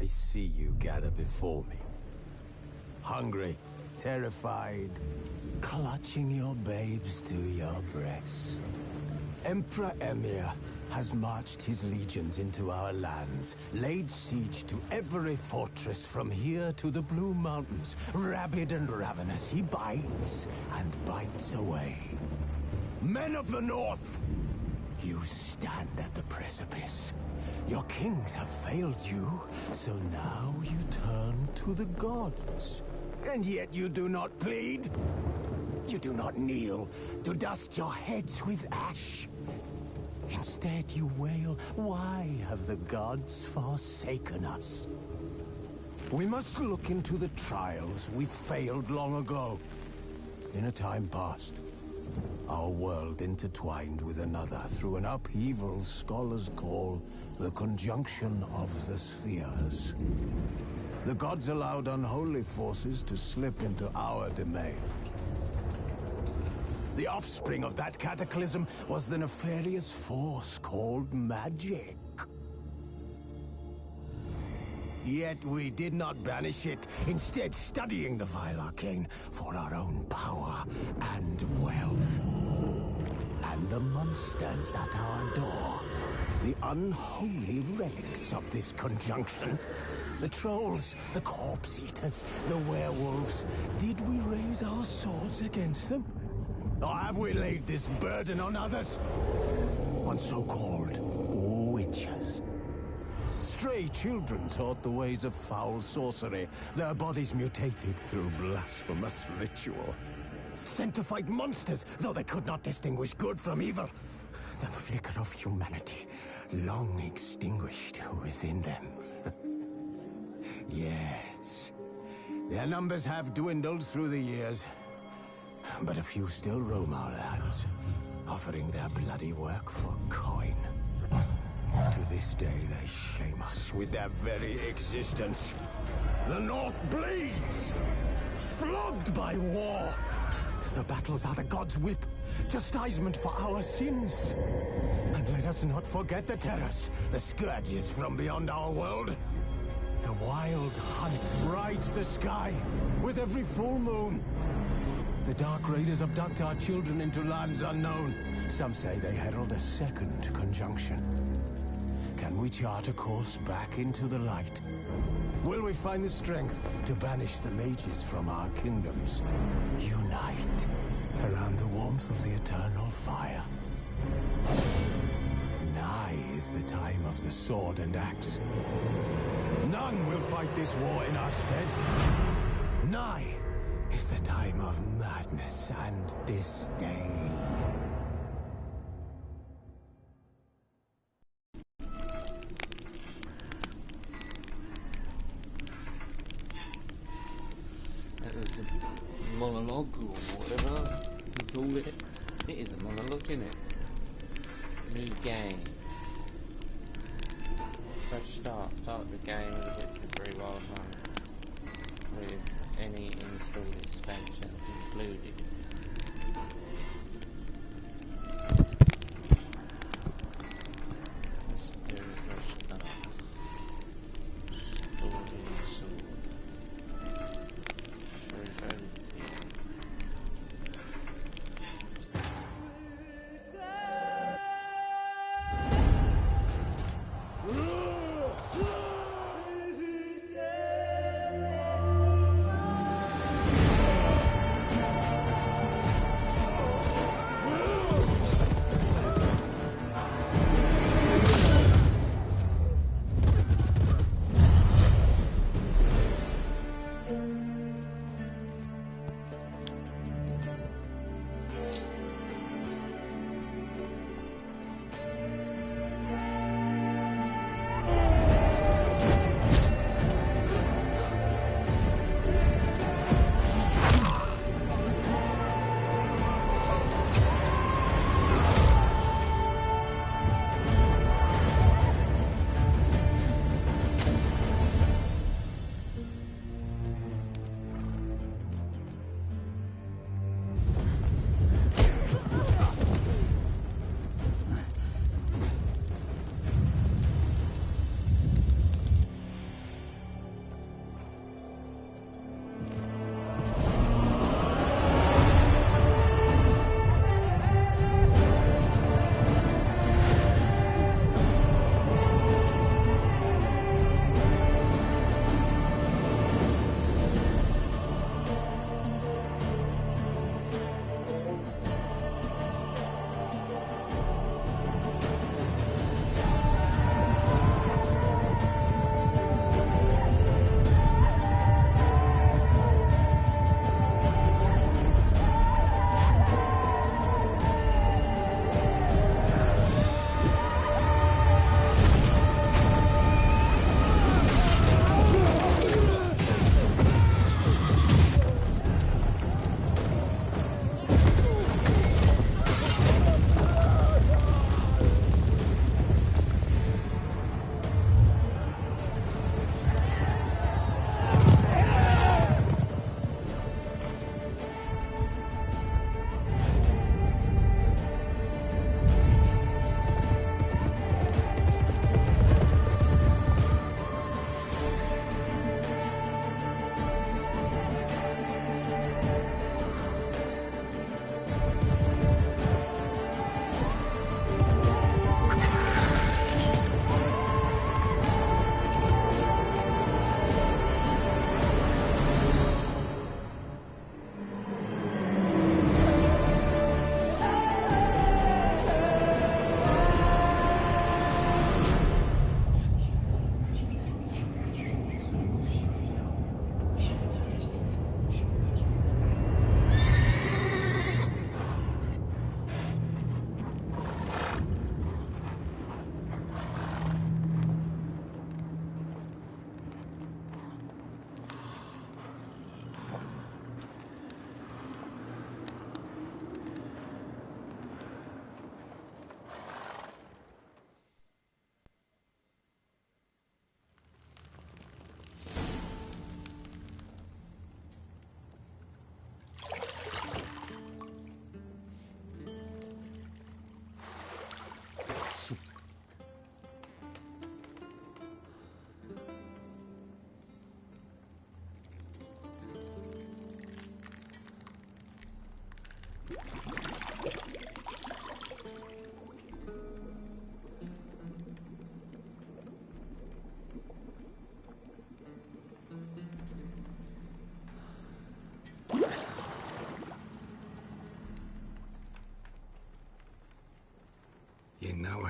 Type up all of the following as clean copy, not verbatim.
I see you gather before me. Hungry, terrified, clutching your babes to your breast. Emperor Emir has marched his legions into our lands, laid siege to every fortress from here to the Blue Mountains. Rabid and ravenous, he bites and bites away. Men of the North, you stand at the precipice. Your kings have failed you, so now you turn to the gods. And yet you do not plead. You do not kneel to dust your heads with ash. Instead you wail, why have the gods forsaken us? We must look into the trials we failed long ago. In a time past, our world intertwined with another through an upheaval scholars call the conjunction of the spheres. The gods allowed unholy forces to slip into our domain. The offspring of that cataclysm was the nefarious force called magic. Yet we did not banish it, instead studying the vile arcane for our own power and wealth. And the monsters at our door, the unholy relics of this conjunction. The trolls, the corpse eaters, the werewolves. Did we raise our swords against them? Or have we laid this burden on others? On so-called witches. Stray children taught the ways of foul sorcery, their bodies mutated through blasphemous ritual. Sent to fight monsters, though they could not distinguish good from evil. The flicker of humanity, long extinguished within them. Yes, their numbers have dwindled through the years. But a few still roam our lands, offering their bloody work for coin. To this day, they shame us with their very existence. The North bleeds, flogged by war. The battles are the gods' whip, chastisement for our sins. And let us not forget the terrors, the scourges from beyond our world. The wild hunt rides the sky with every full moon. The Dark Raiders abduct our children into lands unknown. Some say they herald a second conjunction. Can we chart a course back into the light? Will we find the strength to banish the mages from our kingdoms? Unite around the warmth of the eternal fire. Nigh is the time of the sword and axe. None will fight this war in our stead. Nigh is the time of madness and disdain. That was a monologue or whatever you call it. It is a monologue, isn't it? New game. So start the game with a victory very well done. With any installed expansions included. Let's do a fresh start. Story and sword. Shrew over to you.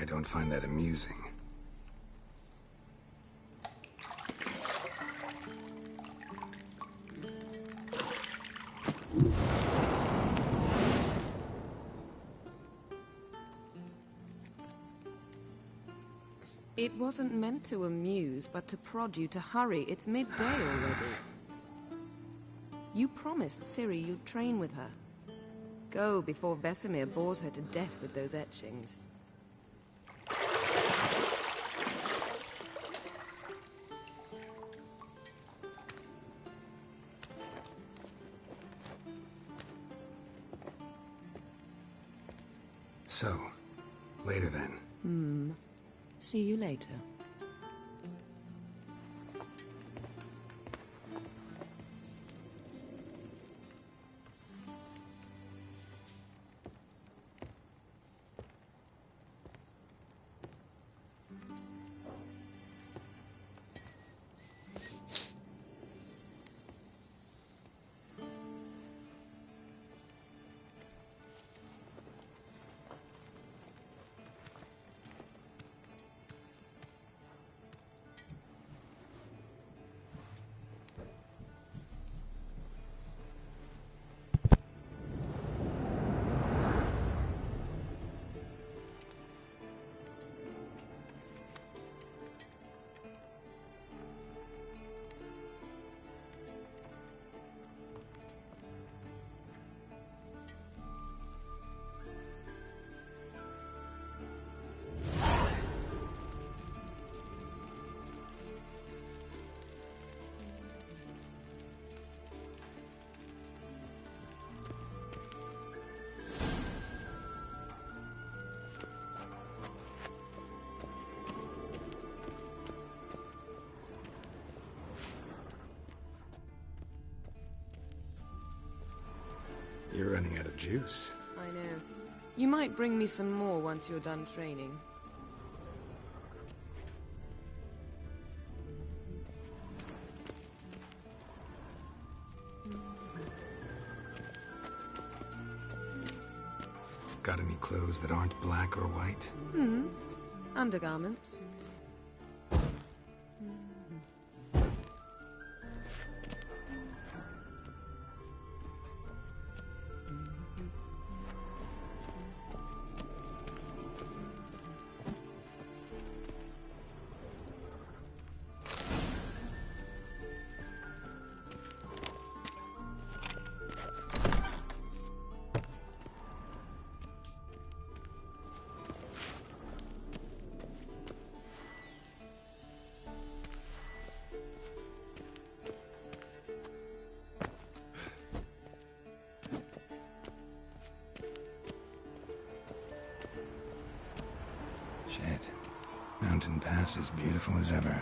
I don't find that amusing. It wasn't meant to amuse, but to prod you to hurry. It's midday already. You promised Ciri you'd train with her. Go before Vesemir bores her to death with those etchings. So, later then. See you later. You're running out of juice. I know. You might bring me some more once you're done training. Got any clothes that aren't black or white? Undergarments. Shit. Mountain Pass is beautiful as ever.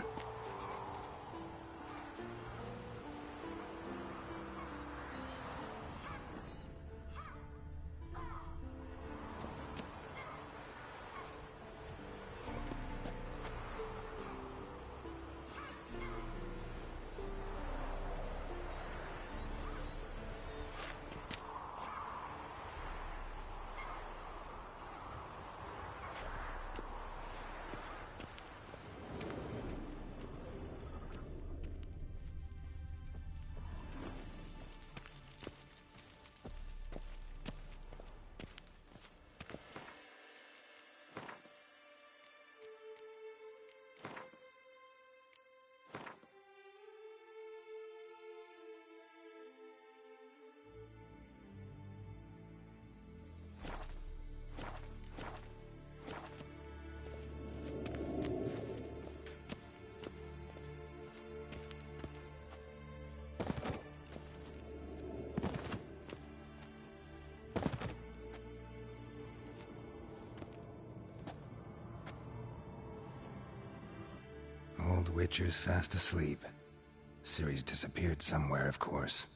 Old Witcher's fast asleep. Ciri's disappeared somewhere, of course.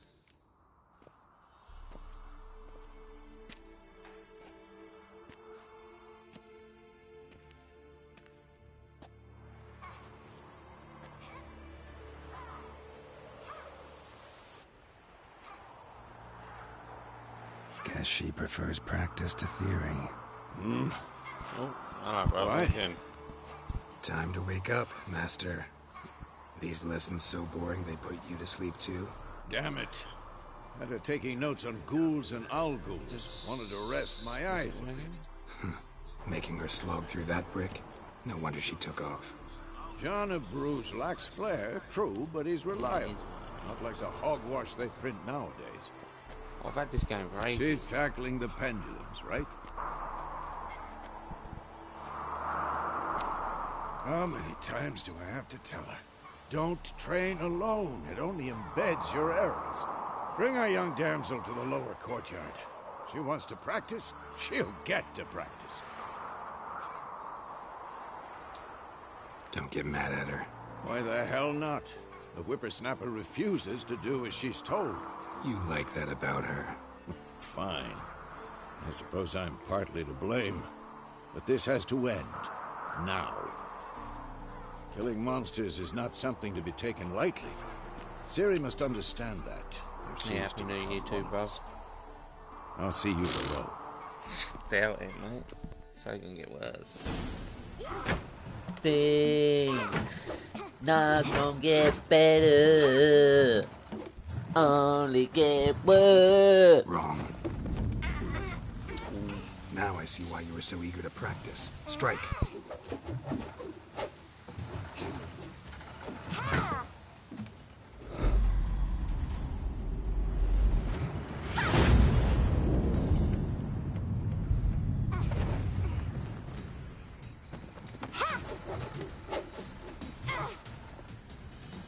Guess she prefers practice to theory. Oh, hello, brother. Right. Again. Time to wake up, Master. These lessons so boring they put you to sleep too? Damn it. Had her taking notes on ghouls and owl ghouls. Wanted to rest my eyes a bit. Making her slog through that brick? No wonder she took off. John of Bruges lacks flair, true, but he's reliable. Not like the hogwash they print nowadays. I've had this game for ages. She's tackling the pendulums, right? How many times do I have to tell her? Don't train alone. It only embeds your errors. Bring our young damsel to the lower courtyard. She wants to practice, she'll get to practice. Don't get mad at her. Why the hell not? The whippersnapper refuses to do as she's told. You like that about her. Fine. I suppose I'm partly to blame. But this has to end. Now. Killing monsters is not something to be taken lightly. Ciri must understand that. if she's Yeah, Happy to New Year become too, one bro. of us. I'll see you below. Doubt it, mate. It's only gonna get worse. Things not gonna get better. Only get worse. Wrong. Now I see why you were so eager to practice. Strike.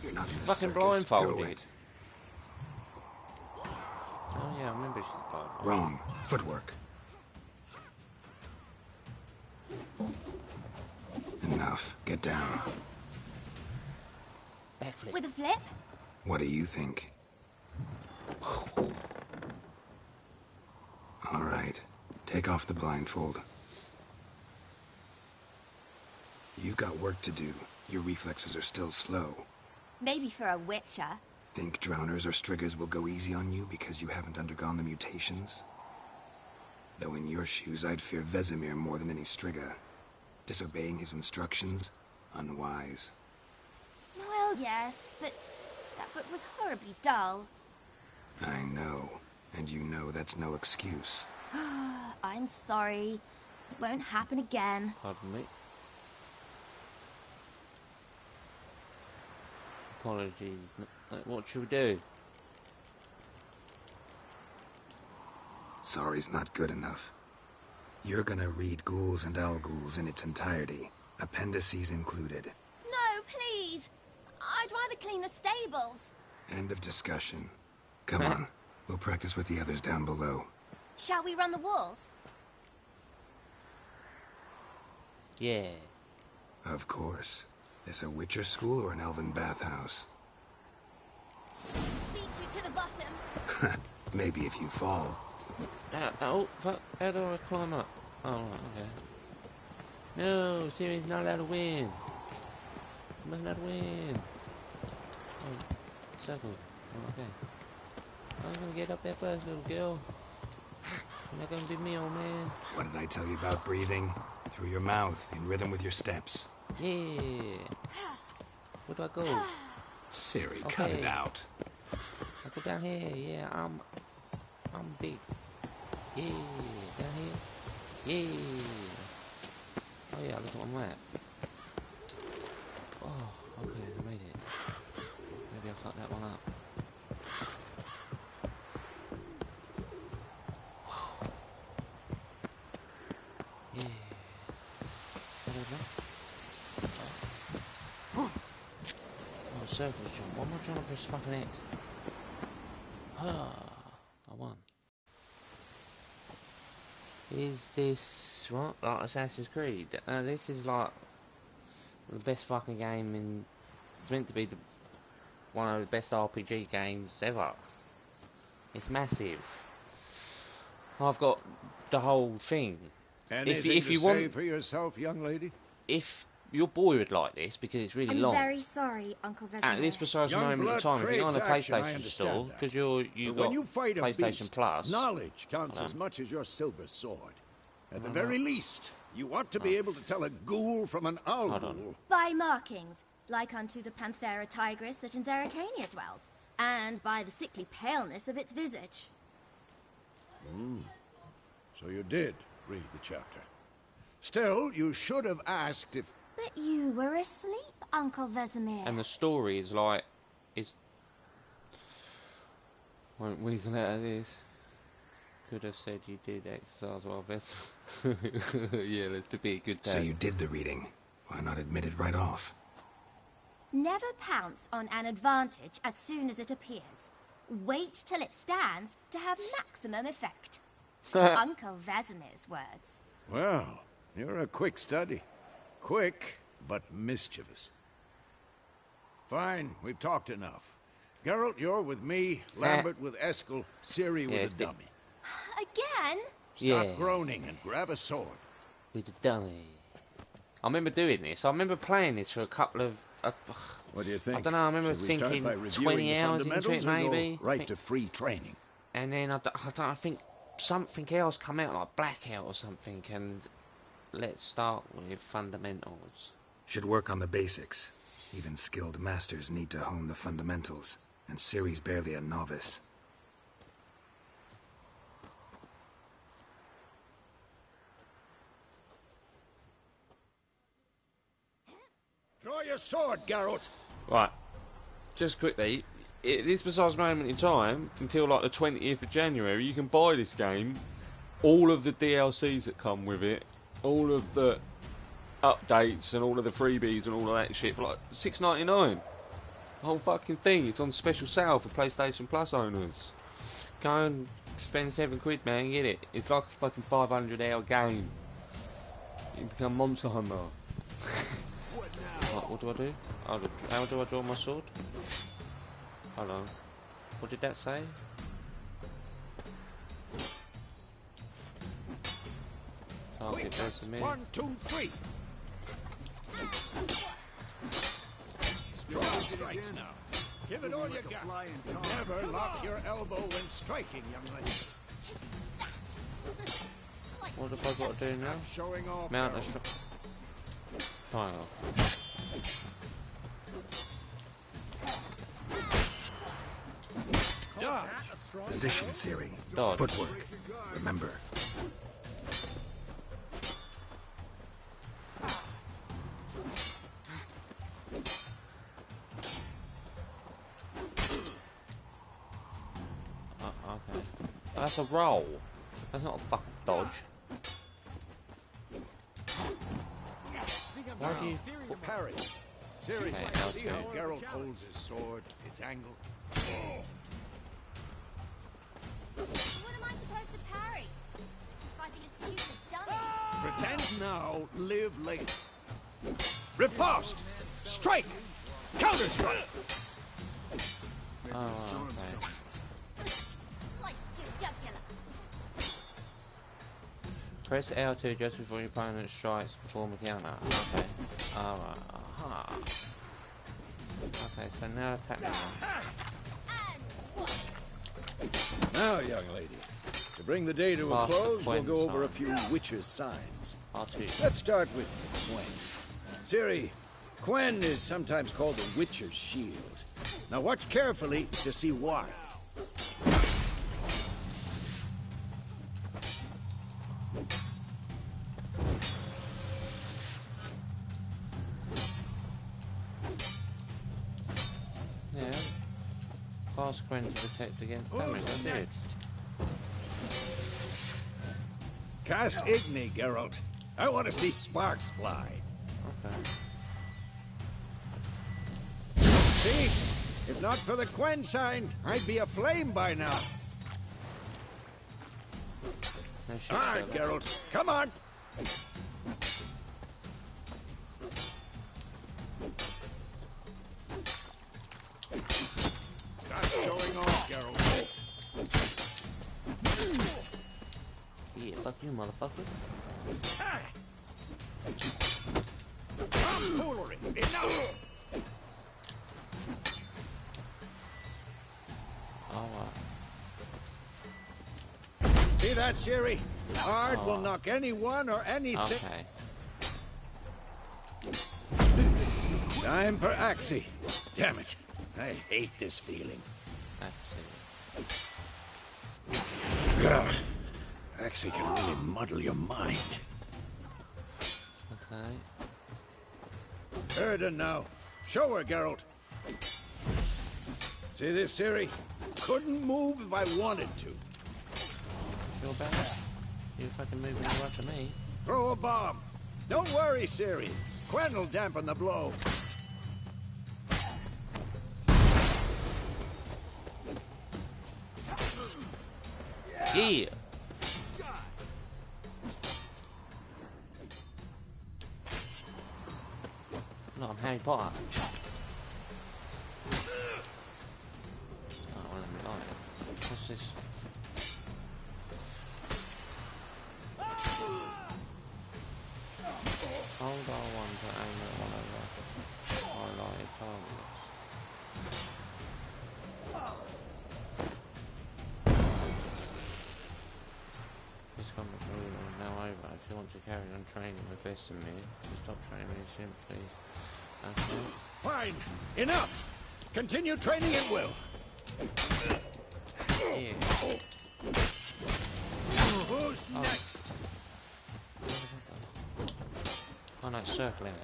You're not in a Fucking circus. Go blindfolded. it. Oh yeah, I remember she's part of it. Wrong. Footwork. Enough. Get down. Backflip. With a flip? What do you think? All right. Take off the blindfold. You've got work to do. Your reflexes are still slow. Maybe for a witcher. Think drowners or striggers will go easy on you because you haven't undergone the mutations? Though in your shoes, I'd fear Vesemir more than any strigger. Disobeying his instructions? Unwise. Well, yes, but that book was horribly dull. I know. And you know that's no excuse. I'm sorry. It won't happen again. Pardon me. Apologies. What should we do? Sorry's not good enough. You're gonna read Ghouls and Owl Ghouls in its entirety, appendices included. No, please. I'd rather clean the stables. End of discussion. Come on, we'll practice with the others down below. Shall we run the walls? Yeah. Of course. This a Witcher school or an elven bathhouse? Beat you to the bottom. Maybe if you fall. Oh, fuck. How do I climb up? Oh, right, okay. No, Ciri's not allowed to win. You must not win. Oh, circle. Oh, okay. I'm gonna get up there first, little girl. You're not gonna be me, old man. What did I tell you about breathing? Through your mouth, in rhythm with your steps. Yeah. Where do I go? Ciri, cut it Okay. out. I go down here. Yeah, I'm big. Yeah, down here. Yeah. Oh yeah, look at my map. Oh, okay, I made it. Maybe I fucked that one up. Yeah. Oh, circles jump. Why am I trying to press fucking X? Ah, I won. Is this what? Like Assassin's Creed? This is like the best fucking game in. It's meant to be one of the best RPG games ever. It's massive. I've got the whole thing. Anything if to you say want, for yourself, young lady? if you're bored would like this because it's really I'm long. very sorry, Uncle Vesemir. At this precise Young moment in blood time, if you're on craves a action, I PlayStation understand store, that. because you But got when you fight a PlayStation beast, Plus. knowledge counts Hold as on. much as your silver sword. At the very least, You want to be able to tell a ghoul from an owl Hold on. ghoul. By markings, like unto the Panthera tigris that in Zerrikania dwells, and by the sickly paleness of its visage. So you did read the chapter. Still, you should have asked if... But you were asleep, Uncle Vesemir. And the story is like, won't weasel out of this. Could have said you did exercise while vessel. Yeah, that's to be a good dad. So you did the reading. Why not admit it right off? Never pounce on an advantage as soon as it appears. Wait till it stands to have maximum effect. Uncle Vesemir's words. Well, you're a quick study. Quick, but mischievous. Fine, we've talked enough. Geralt, you're with me, Lambert with Eskel, Ciri with the dummy. Again? Stop groaning and grab a sword. With the dummy. I remember doing this. I remember playing this for a couple of... What do you think? I don't know, I remember Should we start thinking by reviewing 20 the hours into it, fundamentals or go maybe? right to free training? And then I think something else come out, like Blackout or something, and let's start with fundamentals. Should work on the basics. Even skilled masters need to hone the fundamentals, and Ciri's barely a novice. Draw your sword, Geralt. Right, just quickly, at this precise moment in time, until like the 20th of January, you can buy this game, all of the DLCs that come with it, all of the updates and all of the freebies and all of that shit for like $6.99. The whole fucking thing. It's on special sale for PlayStation Plus owners. Go and spend £7, man, get it. It's like a fucking 500-hour game. You become Monster Hunter. What do I do? How do I draw my sword? Hold on. What did that say? Target Vesemir. 1, 2, 3. Strong strikes now. Give it all you got. Never lock your elbow when striking, young lady. What have I got to do now? Showing off. Mount a Geralt. triangle. Dodge. Position, Ciri. Dodge. Footwork. Remember. Okay. That's a roll. That's not a fucking dodge. Why do you... Parry. Ciri, Okay, see how Geralt holds his sword, its angle? What am I supposed to parry? Fighting a stupid dummy. Pretend now, live later. Riposte! Strike! Counter-strike! Oh, okay. Slice your jugular. Press L2 just before your opponent strikes, perform a counter. Okay. Alright. Aha. Okay, so now attack me. Now, young lady, to bring the day to a Pass the close, we'll Quen go over a sign. few witches' signs. R2. Let's start with Quen. Ciri, Quen is sometimes called the Witcher's Shield. Now watch carefully to see why. Yeah. Pass Quen to protect against damage. I did. Cast Igni, Geralt. I want to see sparks fly. Okay. See? If not for the Quen sign, I'd be aflame by now. No shit, All right, Sherlock. Geralt, come on. Start showing off, Geralt. Yeah, fuck you, motherfucker. Tomfoolery! Enough! Alright. See that, Ciri? Art will knock anyone or anything. Okay. Time for Axie. Damn it. I hate this feeling. Ugh. Axie can really muddle your mind. Okay. Erden now. Show her, Geralt. See this, Ciri? Couldn't move if I wanted to. Feel better? You fucking move when you want to me. Throw a bomb. Don't worry, Ciri. Quen will dampen the blow. Yeah. No, I'm Harry Potter. Oh, let me light it. What's this? Hold R1 to aim at one of the highlighted targets. This combat rule is now over. If you want to carry on training with Vesemir, to stop training simply. Okay. Fine. Enough. Continue training at will. Yeah. Who's next? Oh no, circling.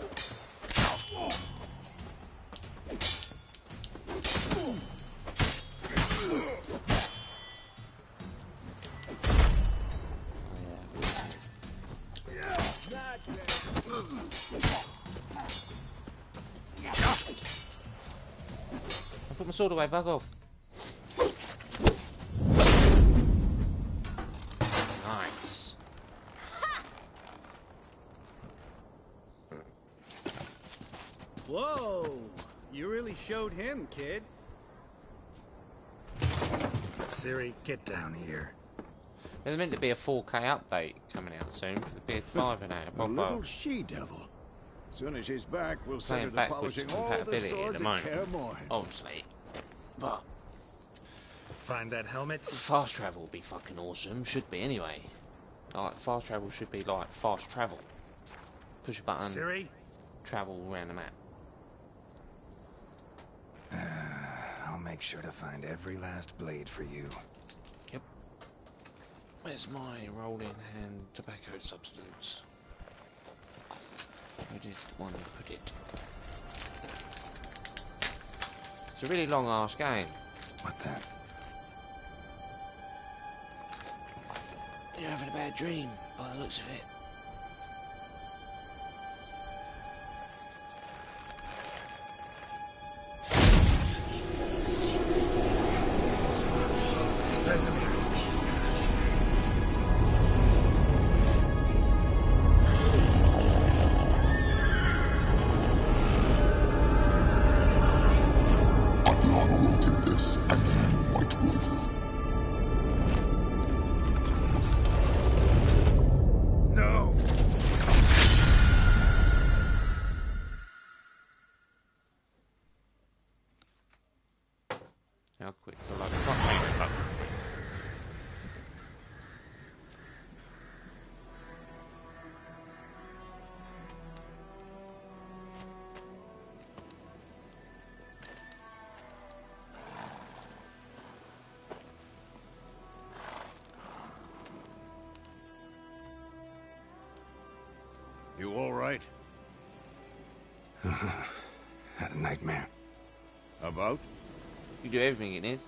I put my sword away, fuck off. Nice. Whoa! You really showed him, kid. Ciri, get down here. There's meant to be a 4K update coming out soon for the PS5 and A little she-devil. As soon as she's back, we'll send her playing to backwards polishing all the compatibility at swords the at Kaer moment, Morhen. obviously. But Find that helmet? fast travel would be fucking awesome. Should be anyway. Like fast travel should be like fast travel. Push a button, Ciri? travel around the map. I'll make sure to find every last blade for you. Yep. Where's my rolling hand tobacco substance? Where did one put it? It's a really long ass game. What that? You're having a bad dream, by the looks of it. Vesemir. Adriana will take this, and you, White Wolf. No! How quick so like fuck. You all right? Had a nightmare. About? You do everything in this.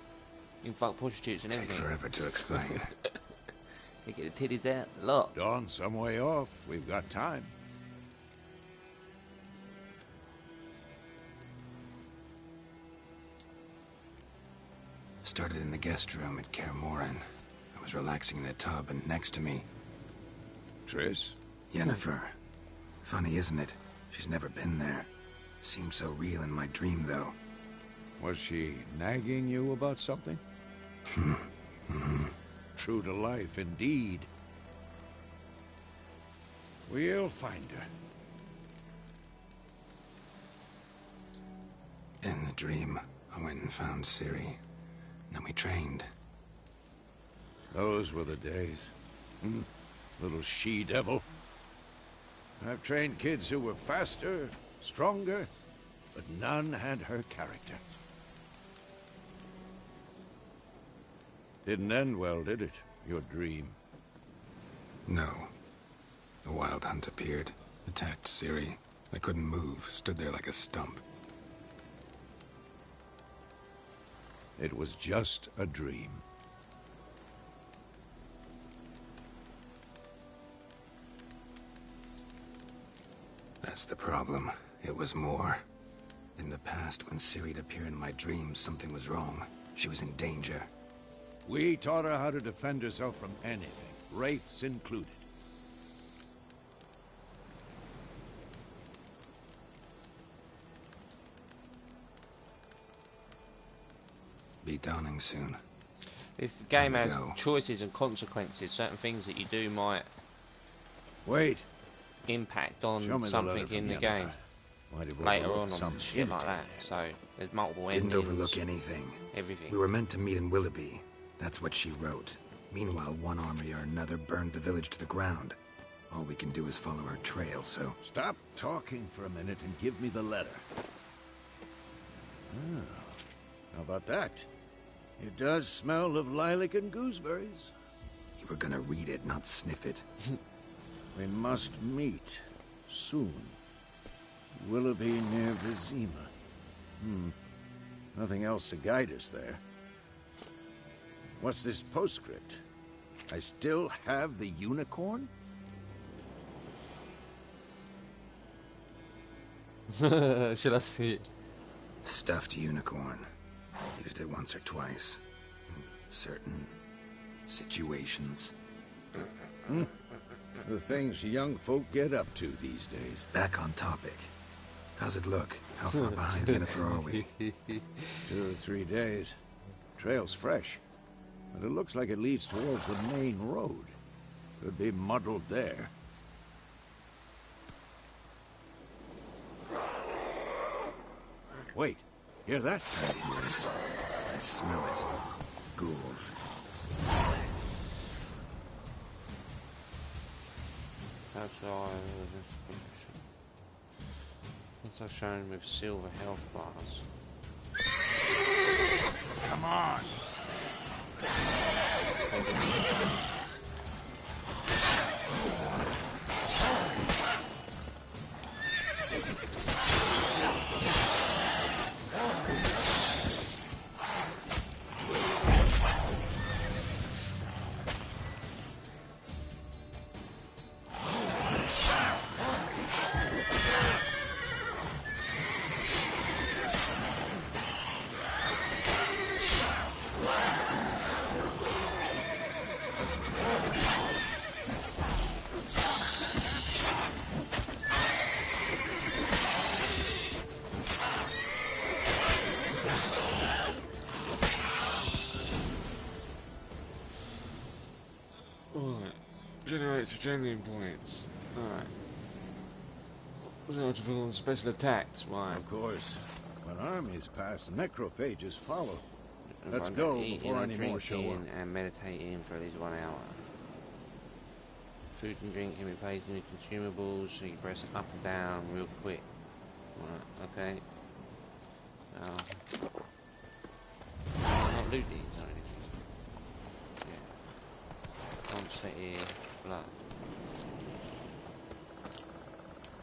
You can fuck prostitutes and Take everything. forever to explain. You get the titties out, a lot. Dawn, some way off. We've got time. Started in the guest room at Kaer Morhen. I was relaxing in a tub, and next to me, Triss? Yennefer. Funny, isn't it? She's never been there. Seemed so real in my dream, though. Was she nagging you about something? True to life, indeed. We'll find her. In the dream, I went and found Ciri. Then we trained. Those were the days. little she-devil. I've trained kids who were faster, stronger, but none had her character. Didn't end well, did it? Your dream? No. The Wild Hunt appeared, attacked Ciri. I couldn't move, stood there like a stump. It was just a dream. That's the problem. It was more. In the past, when Ciri'd appear in my dreams, something was wrong. She was in danger. We taught her how to defend herself from anything, wraiths included. Be dawning soon. This game Time to has go. choices and consequences. Certain things that you do might Wait. impact Show on me the letter something from in the Yennefer. game Might have later overlooked on some and shit hint like in that. there. So there's multiple Didn't endings. overlook anything. Everything. We were meant to meet in Willoughby. That's what she wrote. Meanwhile, one army or another burned the village to the ground. All we can do is follow her trail, so... Stop talking for a minute and give me the letter. How about that? It does smell of lilac and gooseberries. You were gonna read it, not sniff it. We must meet. Soon. Willoughby near Vizima. Nothing else to guide us there. What's this postscript? I still have the unicorn? Should I see it? Stuffed unicorn. Used it once or twice. In certain situations. The things young folk get up to these days. Back on topic. How's it look? How far behind Yennefer are we? 2 or 3 days. Trail's fresh. But it looks like it leads towards the main road. Could be muddled there. Wait, hear that? I hear it. I smell it. Ghouls. That's all. Also shown with silver health bars. Come on! Generate adrenaline points. Alright. Eligible on special attacks, right. Of course. When armies pass, necrophages follow. Let's go before any more show up. And meditating for at least 1 hour. Food and drink can replace new consumables, so you press up and down real quick. Right, okay. Not loot these or anything. Yeah. Concentrated blood.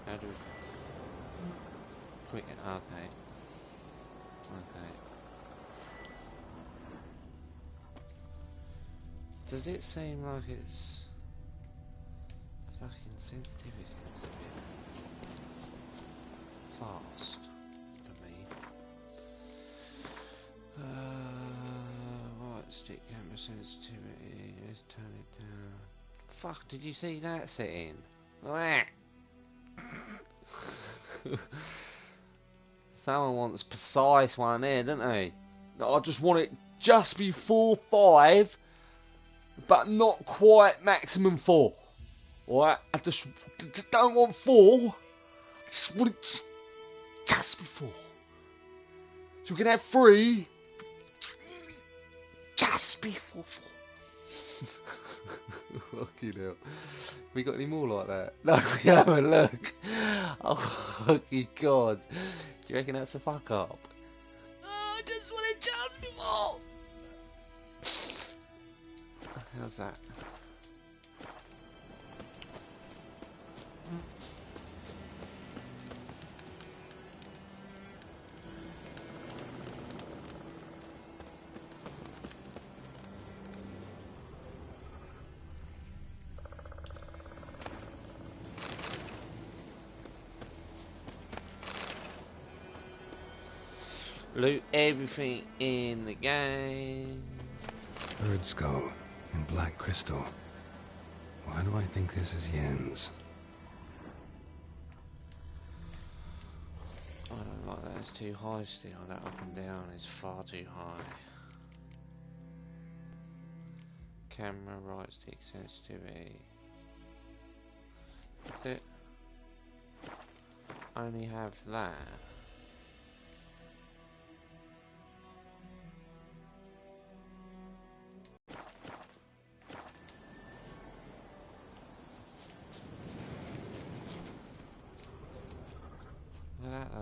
How do we... Quick, okay. Okay. Does it seem like it's fucking sensitivity seems a bit fast for me. Right, stick camera sensitivity, let's turn it down. Fuck, did you see that setting? Someone wants precise one there, don't they? I just want it just before 5, but not quite maximum 4. Alright, I just don't want 4. I just want it just before. So we can have 3 just before 4. Fucking hell. We got any more like that? No, we haven't, look. Oh, fucking God. Do you reckon that's a fuck up? Oh, I just want to jump more. How's that? Loot everything in the game. Bird skull and black crystal. Why do I think this is Yen's? I don't like that, it's too high still. That up and down is far too high. Camera, right stick sensitivity. Does it only have that?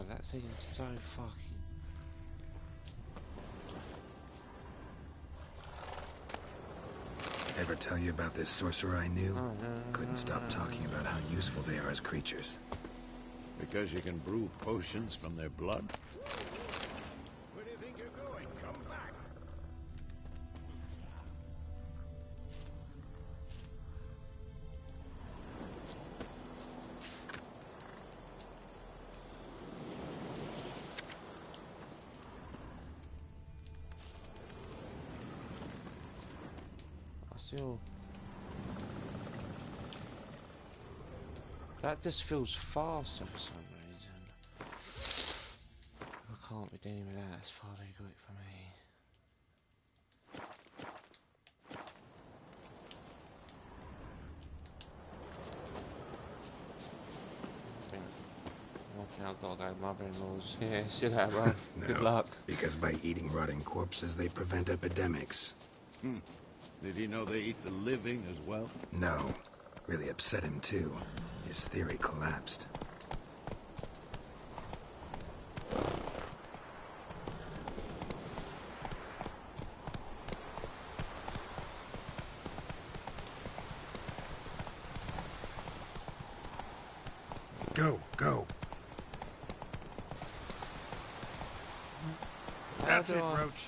That seems so fucking... Ever tell you about this sorcerer I knew? Oh, no, Couldn't stop talking about how useful they are as creatures. Because you can brew potions from their blood? Where do you think you're going? Come back! Still, that just feels faster for some reason. I can't be dealing with that, it's far too quick for me. I've got to go to mother-in-law's. Yeah, shit out, bro. No, Good luck. because by eating rotting corpses, they prevent epidemics. Did he know they eat the living as well? No. Really upset him, too. His theory collapsed. Go, go. That's it, Roach.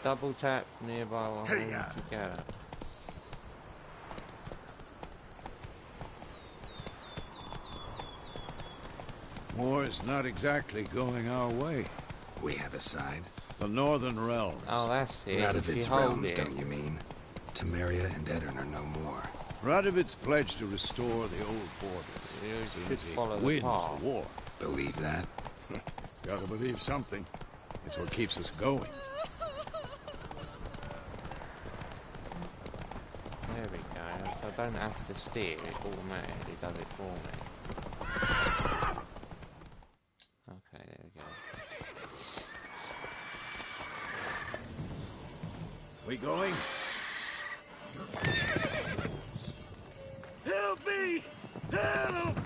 Double tap nearby while holding together. War is not exactly going our way. We have a side. The Northern Realms. Oh, that's it. Radovid's realms, don't you mean? Temeria and Edirn are no more. Radovid's pledged to restore the old borders. You should He follow the wins path. the war. Believe that? Gotta believe something. It's what keeps us going. There we go. So I don't have to steer, it automatically does it for me. Okay, there we go. We going? Help me! Help!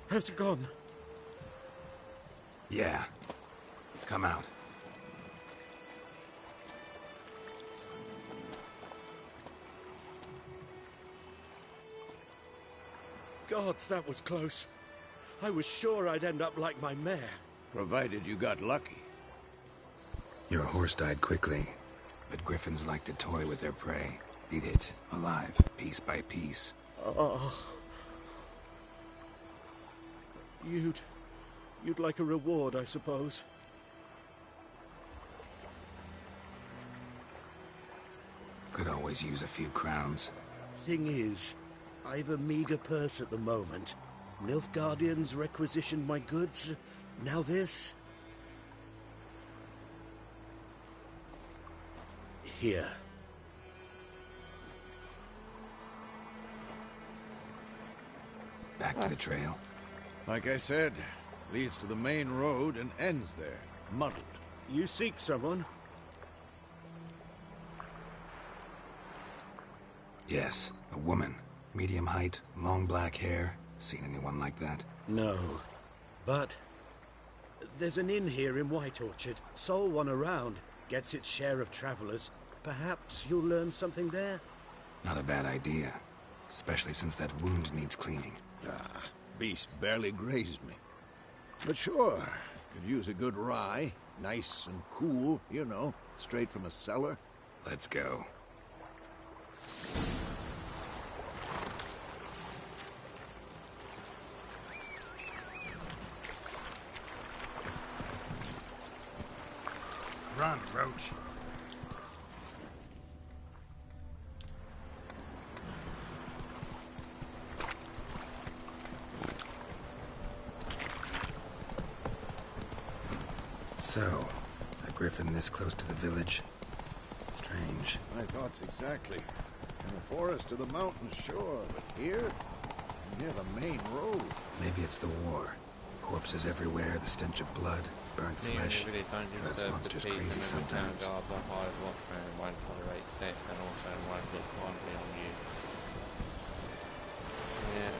Has it gone? Yeah. Come out. Gods, that was close. I was sure I'd end up like my mare. Provided you got lucky. Your horse died quickly, but griffins like to toy with their prey. Eat it, alive, piece by piece. Oh. You'd like a reward, I suppose. Could always use a few crowns. Thing is, I've a meager purse at the moment. Nilfgaardians requisitioned my goods. Now this. Here. Back to the trail. Like I said, leads to the main road and ends there, muddled. You seek someone? Yes, a woman. Medium height, long black hair. Seen anyone like that? No. But there's an inn here in White Orchard. Sole one around. Gets its share of travelers. Perhaps you'll learn something there? Not a bad idea. Especially since that wound needs cleaning. Ah, beast barely grazed me. But sure, could use a good rye. Nice and cool, you know, straight from a cellar. Let's go. Run, Roach. So, a griffin this close to the village? Strange. My thoughts exactly. In the forest to the mountains, sure, but here? Near the main road. Maybe it's the war. Corpses everywhere, the stench of blood, burnt flesh. Drives monsters crazy sometimes. Guards are hired watchmen and won't tolerate sex and also won't look fondly on you. Yeah.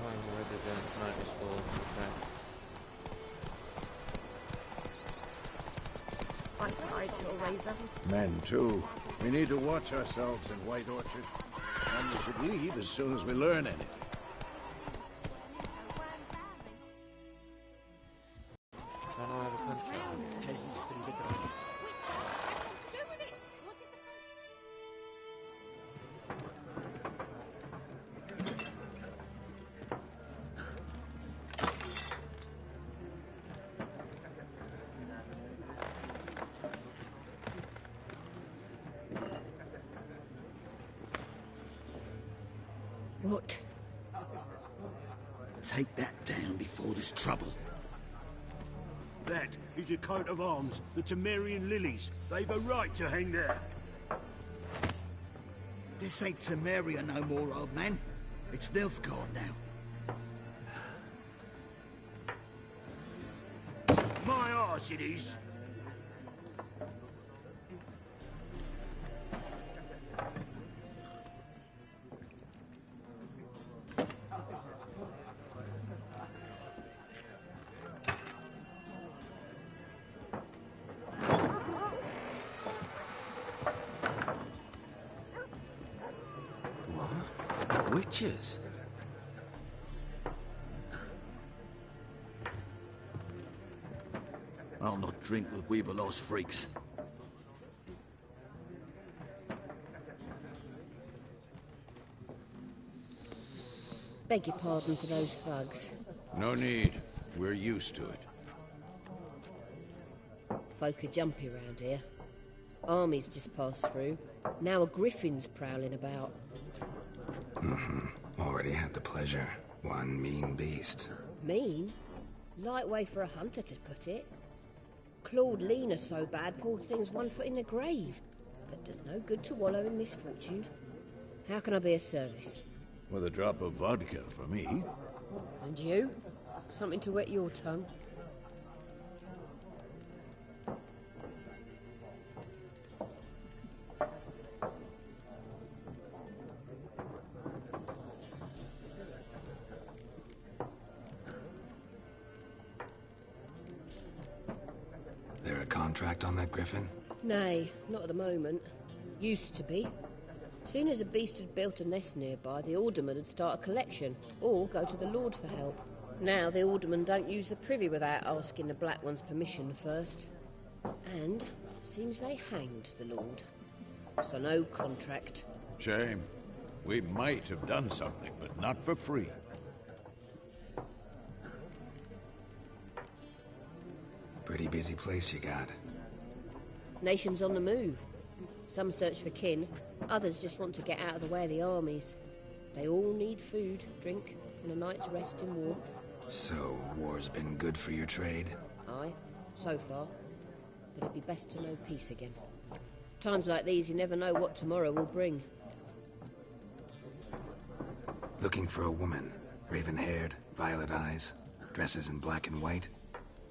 Home residents notice boards and tracks. Men, too. We need to watch ourselves in White Orchard. And we should leave as soon as we learn anything. What? Take that down before there's trouble. That is a coat of arms, the Temerian lilies. They've a right to hang there. This ain't Temeria no more, old man. It's Nilfgaard now. My arse it is. Witches? I'll not drink with Weaverlost freaks. Beg your pardon for those thugs. No need. We're used to it. Folk are jumpy round here. Armies just passed through. Now a griffin's prowling about. Already had the pleasure. One mean beast. Mean? Light way for a hunter to put it. Clawed Lena so bad, poor thing's 1 foot in the grave. But does no good to wallow in misfortune. How can I be of service? With a drop of vodka for me. And you? Something to wet your tongue? There a contract on that griffin? Nay, not at the moment. Used to be. Soon as a beast had built a nest nearby, the alderman would start a collection, or go to the Lord for help. Now the aldermen don't use the privy without asking the Black One's permission first. And seems they hanged the Lord. So no contract. Shame. We might have done something, but not for free. Pretty busy place you got. Nations on the move. Some search for kin, others just want to get out of the way of the armies. They all need food, drink, and a night's rest in warmth. So, war's been good for your trade? Aye, so far. But it'd be best to know peace again. Times like these, you never know what tomorrow will bring. Looking for a woman. Raven-haired, violet eyes, dresses in black and white.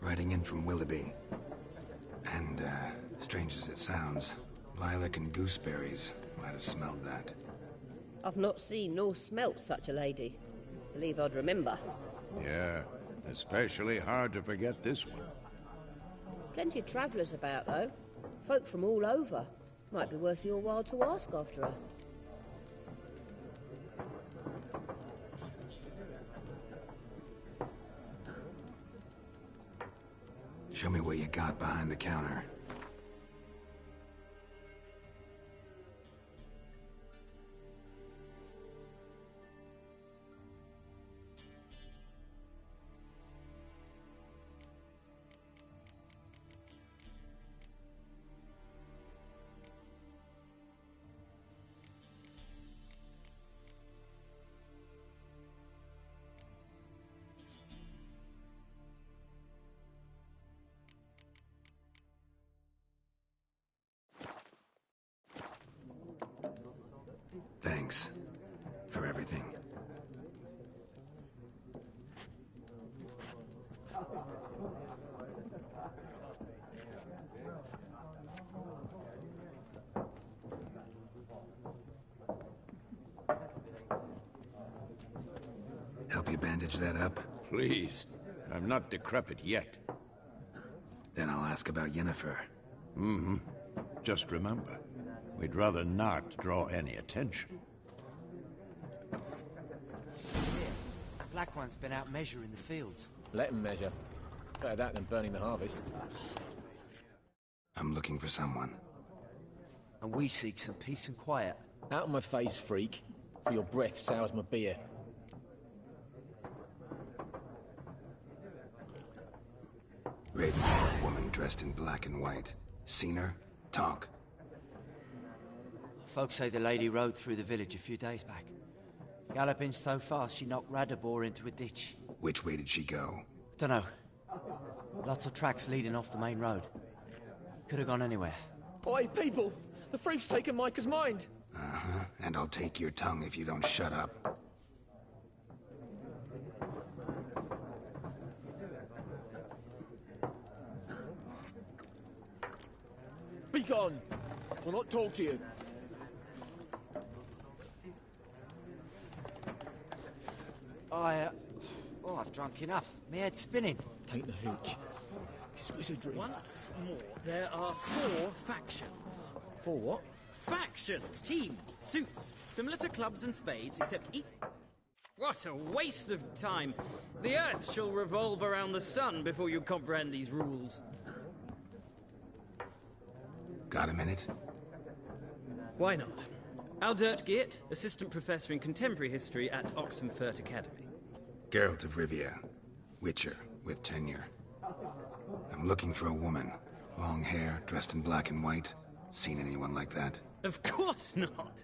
Riding in from Willoughby. And, strange as it sounds, lilac and gooseberries might have smelled that. I've not seen nor smelt such a lady. Believe I'd remember. Yeah, especially hard to forget this one. Plenty of travellers about, though. Folk from all over. Might be worth your while to ask after her. Show me what you got behind the counter. Thanks for everything. Help you bandage that up? Please. I'm not decrepit yet. Then I'll ask about Yennefer. Mm-hmm. Just remember, we'd rather not draw any attention. Black One's been out measuring the fields. Let him measure. Better that than burning the harvest. I'm looking for someone. And we seek some peace and quiet. Out of my face, freak. For your breath sours my beer. Raven-haired woman dressed in black and white. Seen her? Talk. Folks say the lady rode through the village a few days back. Galloping so fast she knocked Radabor into a ditch. Which way did she go? Dunno. Lots of tracks leading off the main road. Could have gone anywhere. Oi, people! The freak's taken Micah's mind! Uh-huh. And I'll take your tongue if you don't shut up. Be gone! We'll not talk to you. I've drunk enough. My head's spinning. Take the hooch. It's wizardry. Once more, there are 4 factions. 4 what? Factions, teams, suits, similar to clubs and spades, except each... What a waste of time! The Earth shall revolve around the sun before you comprehend these rules. Got a minute? Why not? Aldert Geert, Assistant Professor in Contemporary History at Oxenfurt Academy. Geralt of Rivia. Witcher, with tenure. I'm looking for a woman. Long hair, dressed in black and white. Seen anyone like that? Of course not!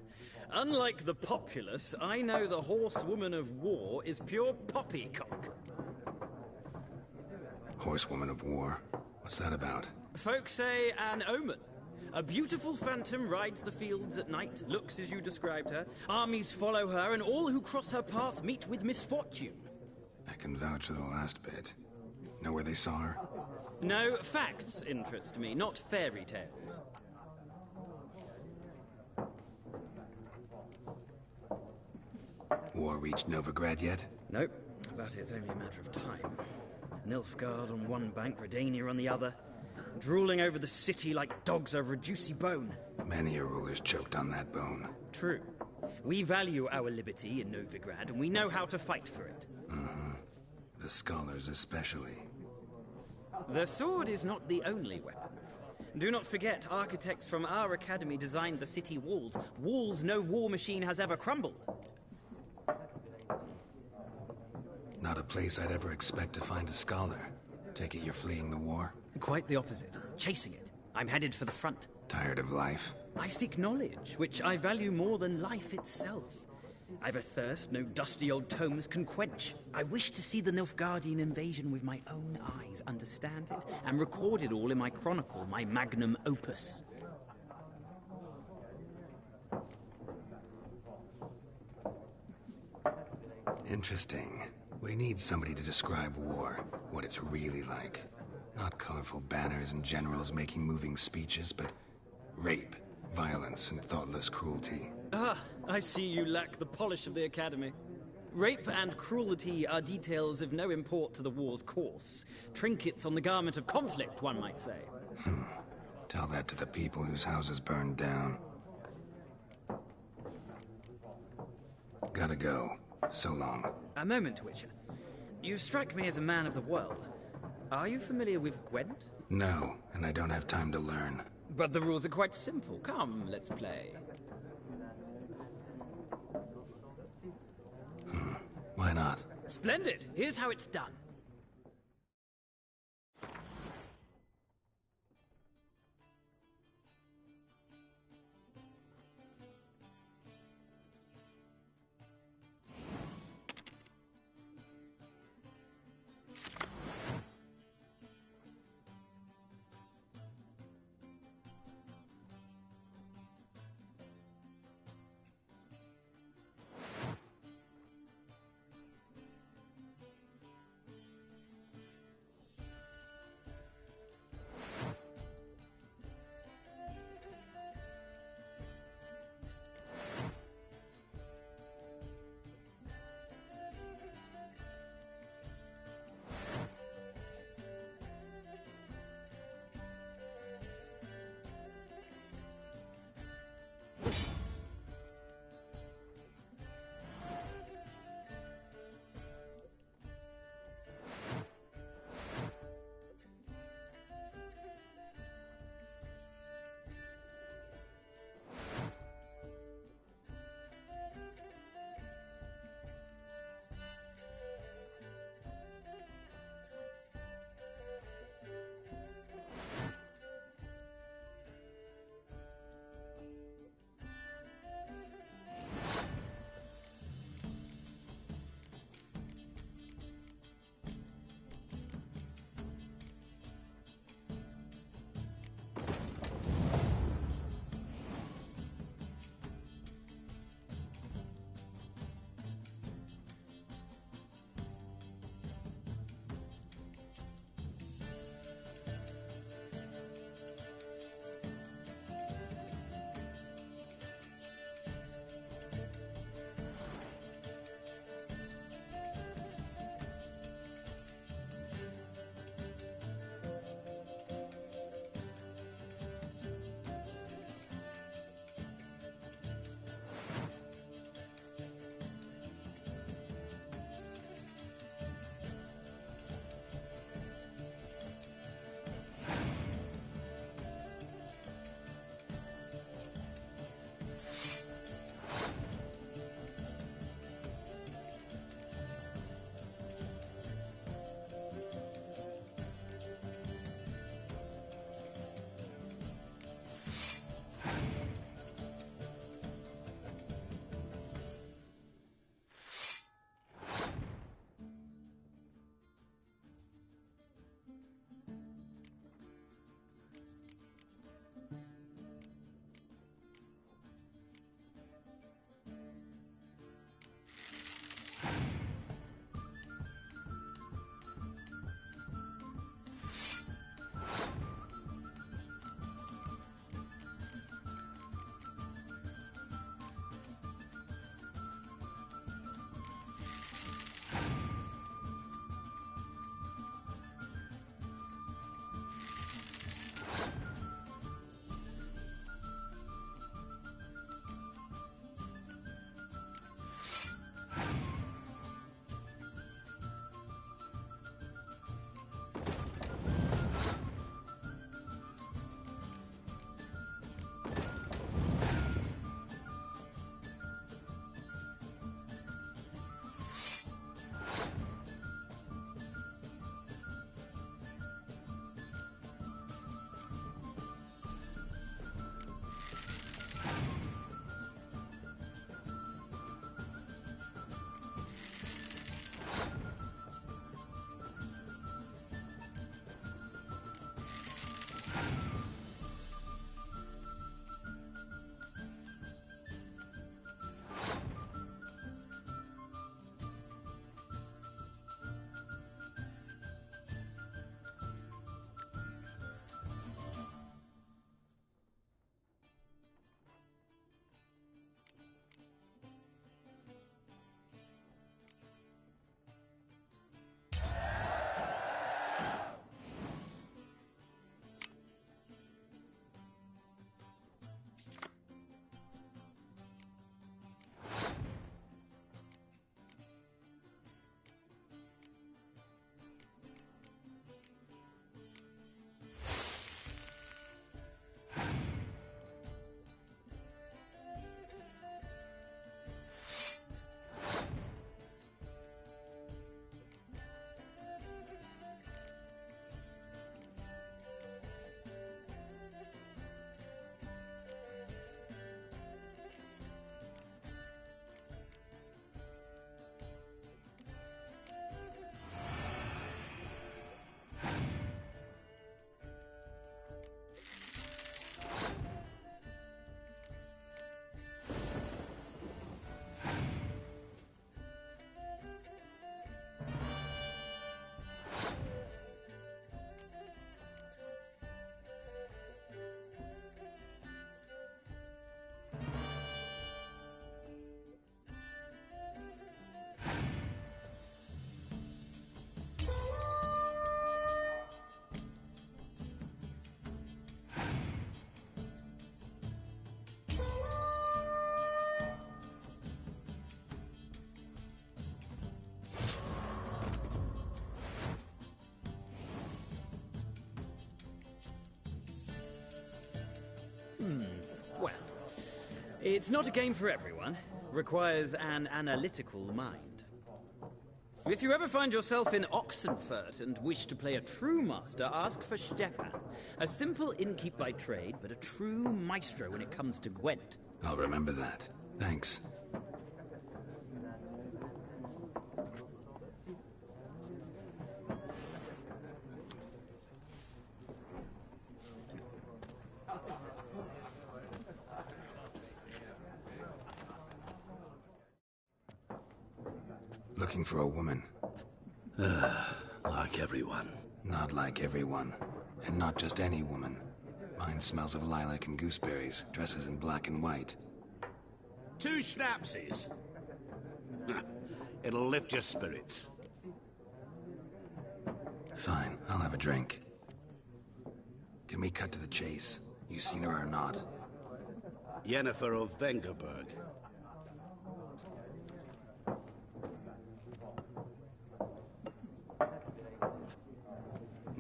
Unlike the populace, I know the horsewoman of war is pure poppycock. Horsewoman of war? What's that about? Folks say an omen. A beautiful phantom rides the fields at night, looks as you described her. Armies follow her, and all who cross her path meet with misfortune. I can vouch for the last bit. Know where they saw her? No, facts interest me, not fairy tales. War reached Novigrad yet? Nope, but it's only a matter of time. Nilfgaard on one bank, Redania on the other. Drooling over the city like dogs over a juicy bone. Many a ruler's choked on that bone. True. We value our liberty in Novigrad, and we know how to fight for it. The scholars especially. The sword is not the only weapon. Do not forget, architects from our academy designed the city walls. Walls no war machine has ever crumbled. Not a place I'd ever expect to find a scholar. Take it you're fleeing the war? Quite the opposite. Chasing it. I'm headed for the front. Tired of life? I seek knowledge, which I value more than life itself. I've a thirst no dusty old tomes can quench. I wish to see the Nilfgaardian invasion with my own eyes, understand it, and record it all in my chronicle, my magnum opus. Interesting. We need somebody to describe war, what it's really like. Not colorful banners and generals making moving speeches, but rape, violence, and thoughtless cruelty. Ah, I see you lack the polish of the Academy. Rape and cruelty are details of no import to the war's course. Trinkets on the garment of conflict, one might say. Tell that to the people whose houses burned down. Gotta go. So long. A moment, Witcher. You strike me as a man of the world. Are you familiar with Gwent? No, and I don't have time to learn. But the rules are quite simple. Come, let's play. Why not? Splendid! Here's how it's done. It's not a game for everyone. Requires an analytical mind. If you ever find yourself in Oxenfurt and wish to play a true master, ask for Stepan. A simple innkeep by trade, but a true maestro when it comes to Gwent. I'll remember that. Thanks. Looking for a woman. Like everyone. Not like everyone. And not just any woman. Mine smells of lilac and gooseberries, dresses in black and white. 2 schnapsies. It'll lift your spirits. Fine, I'll have a drink. Can we cut to the chase? You seen her or not? Yennefer of Vengerberg.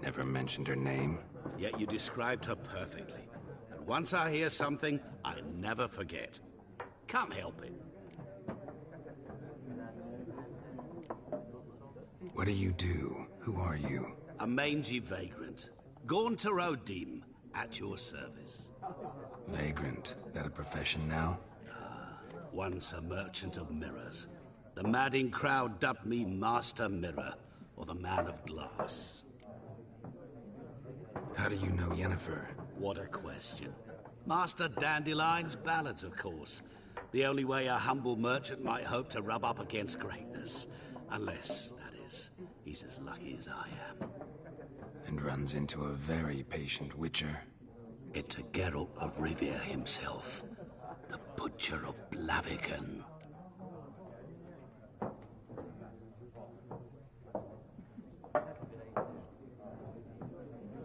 Never mentioned her name. Yet you described her perfectly. And once I hear something, I never forget. Can't help it. What do you do? Who are you? A mangy vagrant. Gone to Rodim, at your service. Vagrant. That a profession now? Once a merchant of mirrors. The madding crowd dubbed me Master Mirror, or the Man of Glass. How do you know Yennefer? What a question. Master Dandelion's ballads, of course. The only way a humble merchant might hope to rub up against greatness. Unless, that is, he's as lucky as I am. And runs into a very patient witcher. It's a Geralt of Rivia himself. The Butcher of Blaviken.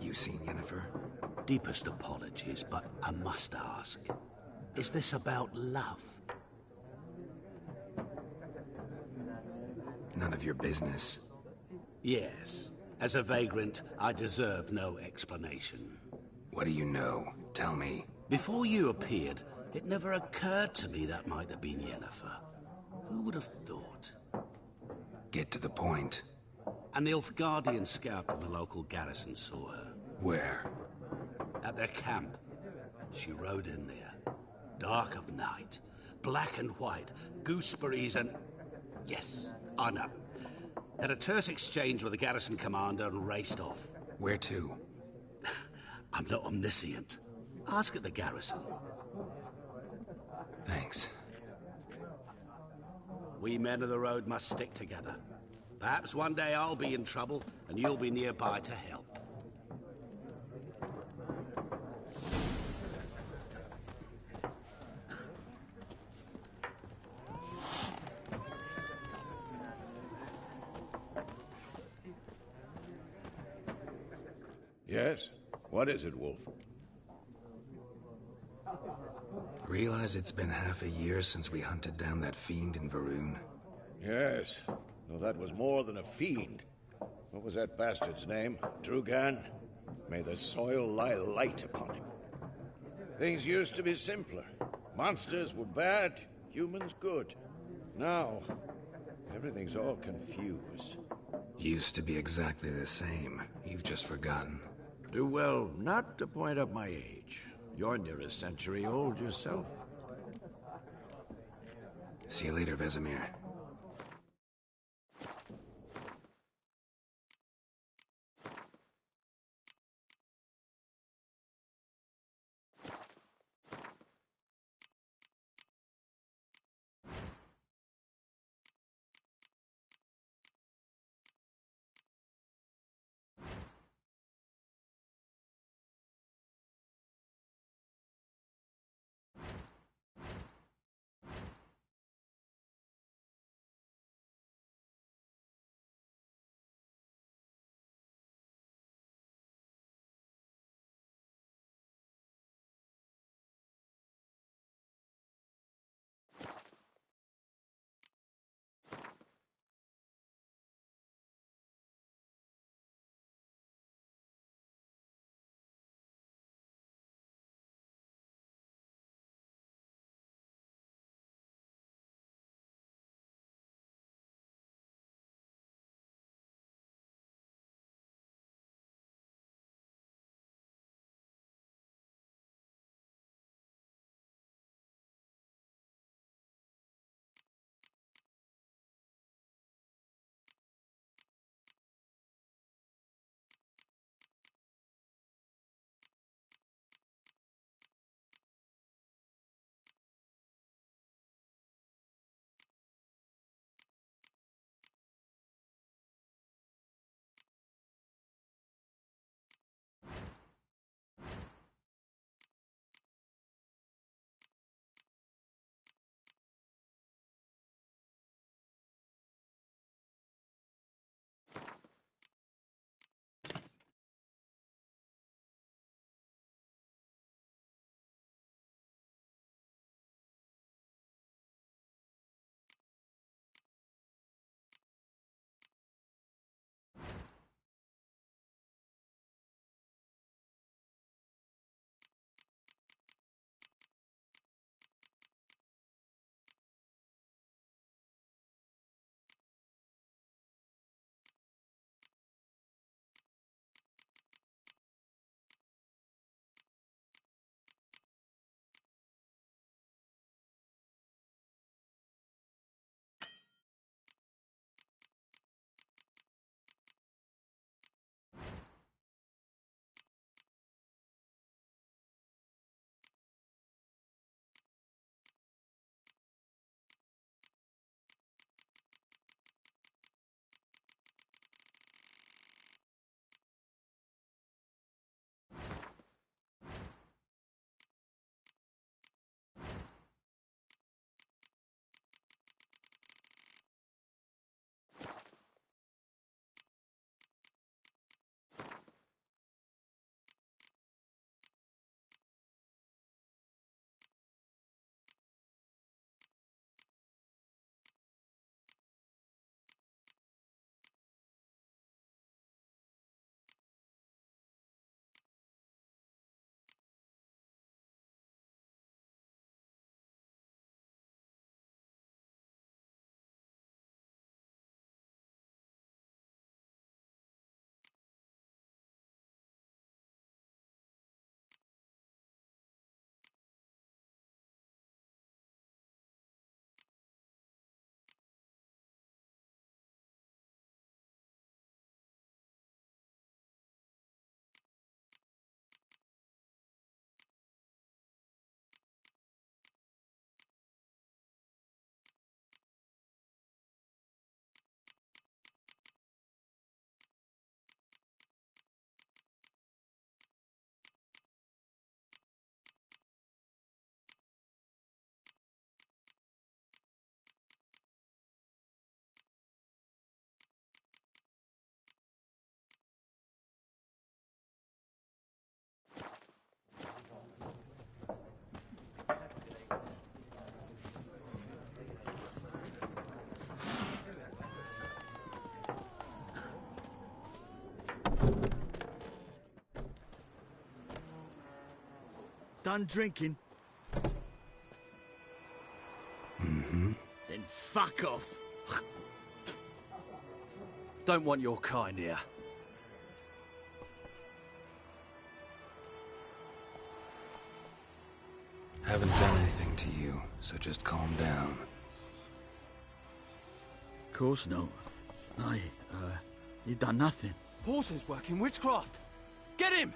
You seen Yennefer? Deepest apologies, but I must ask. Is this about love? None of your business. Yes. As a vagrant, I deserve no explanation. What do you know? Tell me. Before you appeared, it never occurred to me that might have been Yennefer. Who would have thought? Get to the point. An Nilfgaardian scout from the local garrison saw her. Where? At their camp. She rode in there. Dark of night. Black and white. Gooseberries and... Yes, I know. Had a terse exchange with the garrison commander and raced off. Where to? I'm not omniscient. Ask at the garrison. Thanks. We men of the road must stick together. Perhaps one day I'll be in trouble and you'll be nearby to help. Yes? What is it, Wolf? Realize it's been half a year since we hunted down that fiend in Varun? Yes, though that was more than a fiend. What was that bastard's name? Drugan? May the soil lie light upon him. Things used to be simpler. Monsters were bad, humans good. Now, everything's all confused. Used to be exactly the same. You've just forgotten. Do well not to point up my age. You're near a century old yourself. See you later, Vesemir. Done drinking? Mm-hmm. Then fuck off. Don't want your kind here. Haven't done anything to you, so just calm down. Of course not. You done nothing. Paulson's working witchcraft. Get him!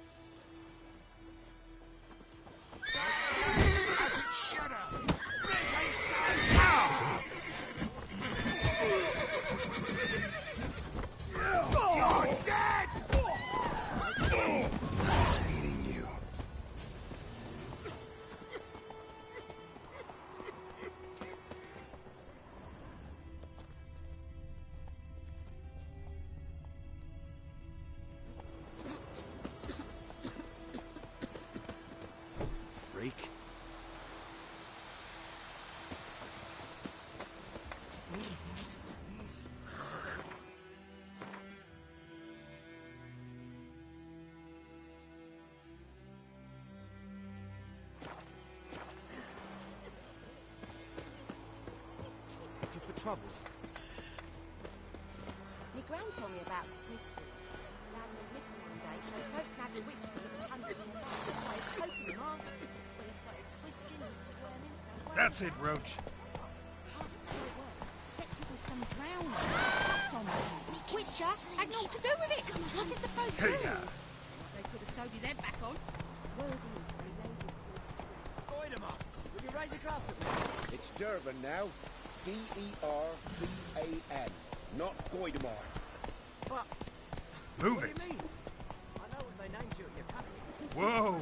You're dead! Nice meeting you. Freak. Looking for trouble? My gran told me about Smithfield. Land went missing one day, so folk nabbed a witch that was hunted in the house. Started poking the mask. When he started twisting and squirming. That's it, Roach. Except it was some drowning. Sat on me. Witcher had naught to do with it. What did the folk do? They could have sewed his head back on. Word is they laid his corpse. Goidemar, will you raise a glass with me? It's Durban now. D-E-R-V-A-N. Not Goidemar. But... Move what it. do you mean? I know what they named you at your cutting. Whoa!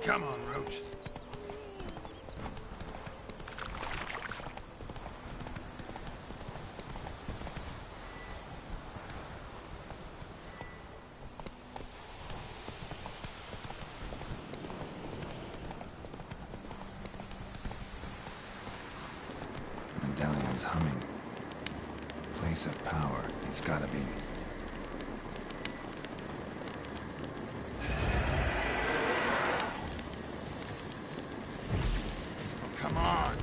Come on, Roach. Medallion's humming. Place of power. It's gotta be. Come on.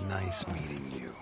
Nice meeting you.